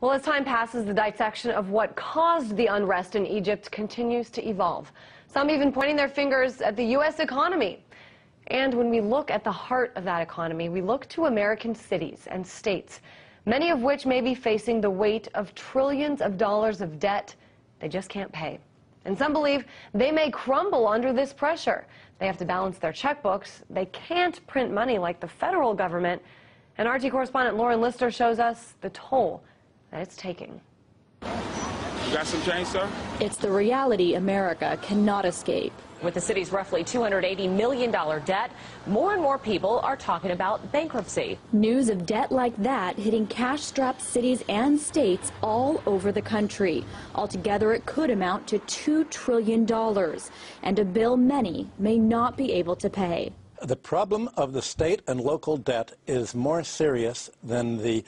Well, as time passes, the dissection of what caused the unrest in Egypt continues to evolve. Some even pointing their fingers at the U.S. economy. And when we look at the heart of that economy, we look to American cities and states, many of which may be facing the weight of trillions of dollars of debt they just can't pay. And some believe they may crumble under this pressure. They have to balance their checkbooks. They can't print money like the federal government. And RT correspondent Lauren Lister shows us the toll that it's taking. You got some change, sir? It's the reality America cannot escape. With the city's roughly $280 million debt, more and more people are talking about bankruptcy. News of debt like that hitting cash-strapped cities and states all over the country. Altogether, it could amount to $2 trillion, and a bill many may not be able to pay. The problem of the state and local debt is more serious than the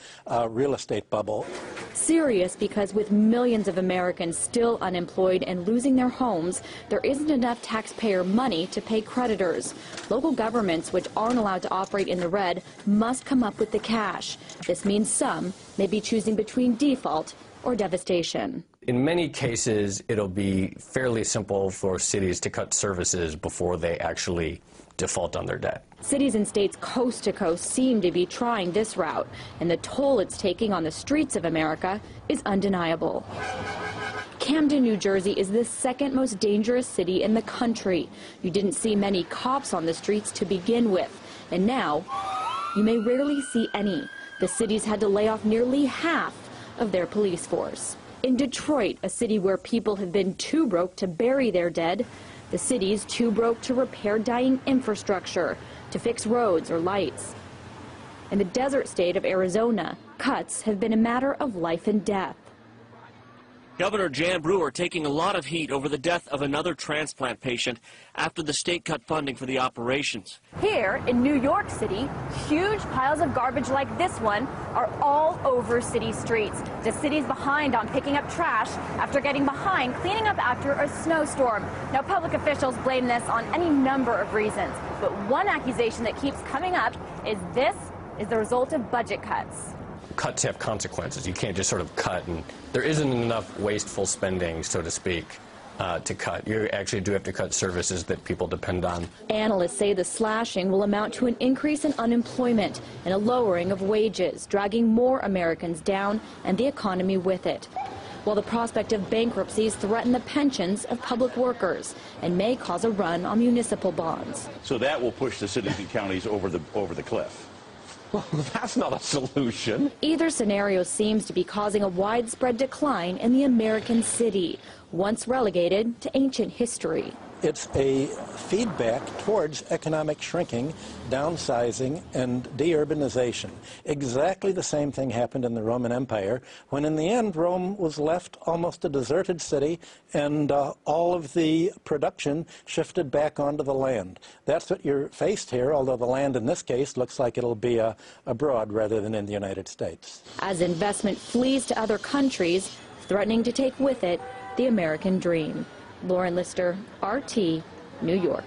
real estate bubble. Serious because with millions of Americans still unemployed and losing their homes, there isn't enough taxpayer money to pay creditors. Local governments, which aren't allowed to operate in the red, must come up with the cash. This means some may be choosing between default or devastation. In many cases, it'll be fairly simple for cities to cut services before they actually default on their debt. Cities and states coast to coast seem to be trying this route, and the toll it's taking on the streets of America is undeniable. Camden, New Jersey is the second most dangerous city in the country. You didn't see many cops on the streets to begin with, and now you may rarely see any. The city's had to lay off nearly half of their police force. In Detroit, a city where people have been too broke to bury their dead, the city's too broke to repair dying infrastructure, to fix roads or lights. In the desert state of Arizona, cuts have been a matter of life and death. Governor Jan Brewer taking a lot of heat over the death of another transplant patient after the state cut funding for the operations. Here in New York City, huge piles of garbage like this one are all over city streets. The city's behind on picking up trash after getting behind cleaning up after a snowstorm. Now, public officials blame this on any number of reasons, but one accusation that keeps coming up is this is the result of budget cuts. Cuts have consequences. You can't just sort of cut, and there isn't enough wasteful spending, so to speak, to cut. You actually do have to cut services that people depend on. Analysts say the slashing will amount to an increase in unemployment and a lowering of wages, dragging more Americans down and the economy with it. While the prospect of bankruptcies threaten the pensions of public workers and may cause a run on municipal bonds. So that will push the cities and counties over the cliff. Well, that's not a solution. Either scenario seems to be causing a widespread decline in the American city, once relegated to ancient history. It's a feedback towards economic shrinking, downsizing, and deurbanization. Exactly the same thing happened in the Roman Empire, when in the end Rome was left almost a deserted city, and all of the production shifted back onto the land. That's what you're faced here, although the land in this case looks like it'll be abroad rather than in the United States. As investment flees to other countries, threatening to take with it the American dream. Lauren Lister, RT, New York.